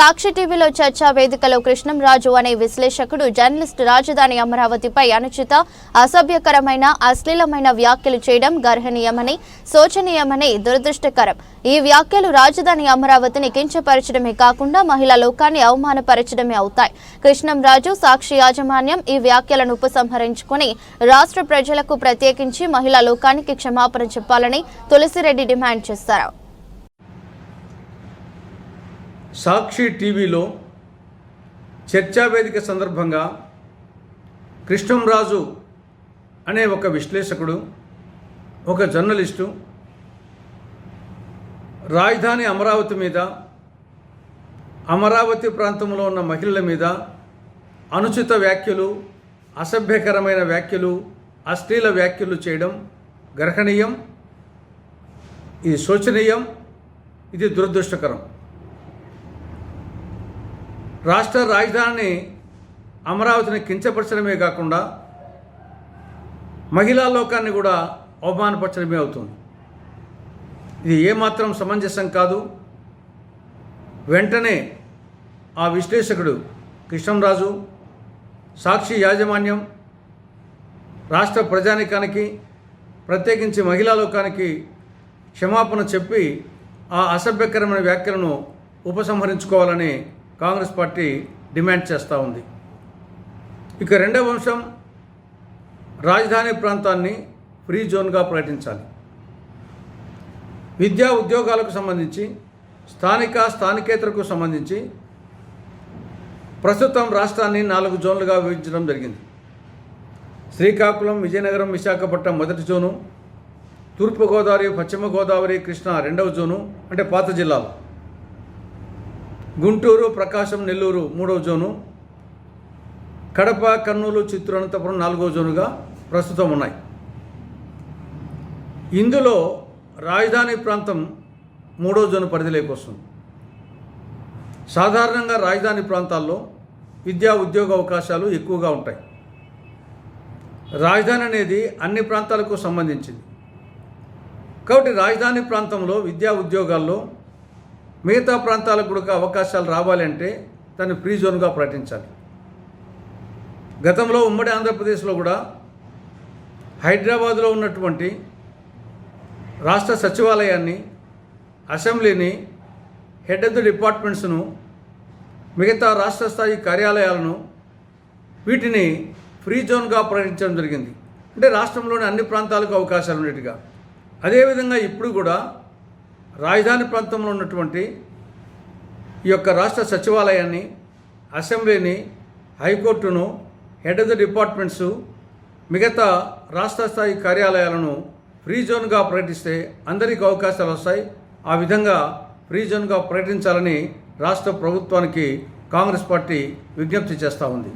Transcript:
సాక్షి టీవీలో చర్చా వేదికలో కృష్ణంరాజు అనే విశ్లేషకుడు జర్నలిస్టు రాజధాని అమరావతిపై అనుచిత అసభ్యకరమైన అశ్లీలమైన వ్యాఖ్యలు చేయడం గర్హనీయమని శోచనీయమని దురదృష్టకరం. ఈ వ్యాఖ్యలు రాజధాని అమరావతిని కించపరచడమే కాకుండా మహిళా లోకాన్ని అవమానపరచడమే అవుతాయి. కృష్ణంరాజు సాక్షి యాజమాన్యం ఈ వ్యాఖ్యలను ఉపసంహరించుకుని రాష్ట్ర ప్రజలకు ప్రత్యేకించి మహిళా లోకానికి క్షమాపణ చెప్పాలని తులసిరెడ్డి డిమాండ్ చేశారు. సాక్షి టీవీలో చర్చా వేదిక సందర్భంగా కృష్ణంరాజు అనే ఒక విశ్లేషకుడు, ఒక జర్నలిస్టు రాజధాని అమరావతి మీద, అమరావతి ప్రాంతంలో ఉన్న మహిళల మీద అనుచిత వ్యాఖ్యలు, అసభ్యకరమైన వ్యాఖ్యలు, అశ్లీల వ్యాఖ్యలు చేయడం గర్హనీయం, ఇది శోచనీయం, ఇది దురదృష్టకరం. రాష్ట్ర రాజధాని అమరావతిని కించపరచడమే కాకుండా మహిళా లోకాన్ని కూడా అవమానపరచడమే అవుతుంది. ఇది ఏమాత్రం సమంజసం కాదు. వెంటనే ఆ విశ్లేషకుడు కృష్ణంరాజు, సాక్షి యాజమాన్యం రాష్ట్ర ప్రజానికానికి ప్రత్యేకించి మహిళా లోకానికి క్షమాపణ చెప్పి ఆ అసభ్యకరమైన వ్యాఖ్యలను ఉపసంహరించుకోవాలని కాంగ్రెస్ పార్టీ డిమాండ్ చేస్తూ ఉంది. ఇక రెండవ అంశం, రాజధాని ప్రాంతాన్ని ఫ్రీ జోన్గా ప్రకటించాలి. విద్యా ఉద్యోగాలకు సంబంధించి, స్థానికేతరకు సంబంధించి ప్రస్తుతం రాష్ట్రాన్ని 4 జోన్లుగా విభజించడం జరిగింది. శ్రీకాకుళం, విజయనగరం, విశాఖపట్నం మొదటి జోను, తూర్పుగోదావరి, పశ్చిమ గోదావరి, కృష్ణా రెండవ జోను అంటే పాత జిల్లాలు, గుంటూరు, ప్రకాశం, నెల్లూరు మూడవ జోను, కడప, కర్నూలు, చిత్తూరు, అనంతపురం 4వ జోనుగా ప్రస్తుతం ఉన్నాయి. ఇందులో రాజధాని ప్రాంతం 3వ జోను పరిధిలోకి వస్తుంది. సాధారణంగా రాజధాని ప్రాంతాల్లో విద్యా ఉద్యోగ అవకాశాలు ఎక్కువగా ఉంటాయి. రాజధాని అనేది అన్ని ప్రాంతాలకు సంబంధించింది కాబట్టి రాజధాని ప్రాంతంలో విద్యా ఉద్యోగాల్లో మిగతా ప్రాంతాలకు కూడా అవకాశాలు రావాలంటే దాన్ని ఫ్రీ జోన్గా ప్రకటించాలి. గతంలో ఉమ్మడి ఆంధ్రప్రదేశ్లో కూడా హైదరాబాద్లో ఉన్నటువంటి రాష్ట్ర సచివాలయాన్ని, అసెంబ్లీని, హెడ్ ఆఫ్ ది డిపార్ట్మెంట్స్ను, మిగతా రాష్ట్ర స్థాయి కార్యాలయాలను వీటిని ఫ్రీ జోన్గా ప్రకటించడం జరిగింది. అంటే రాష్ట్రంలోని అన్ని ప్రాంతాలకు అవకాశాలు ఉండేట్టుగా. అదేవిధంగా ఇప్పుడు కూడా రాజధాని ప్రాంతంలో ఉన్నటువంటి ఈ యొక్క రాష్ట్ర సచివాలయాన్ని, అసెంబ్లీని, హైకోర్టును, హెడ్ ఆఫ్ ది డిపార్ట్మెంట్స్, మిగతా రాష్ట్ర స్థాయి కార్యాలయాలను ఫ్రీ జోన్గా ప్రకటిస్తే అందరికీ అవకాశాలు వస్తాయి. ఆ విధంగా ఫ్రీ జోన్గా ప్రకటించాలని రాష్ట్ర ప్రభుత్వానికి కాంగ్రెస్ పార్టీ విజ్ఞప్తి చేస్తూ ఉంది.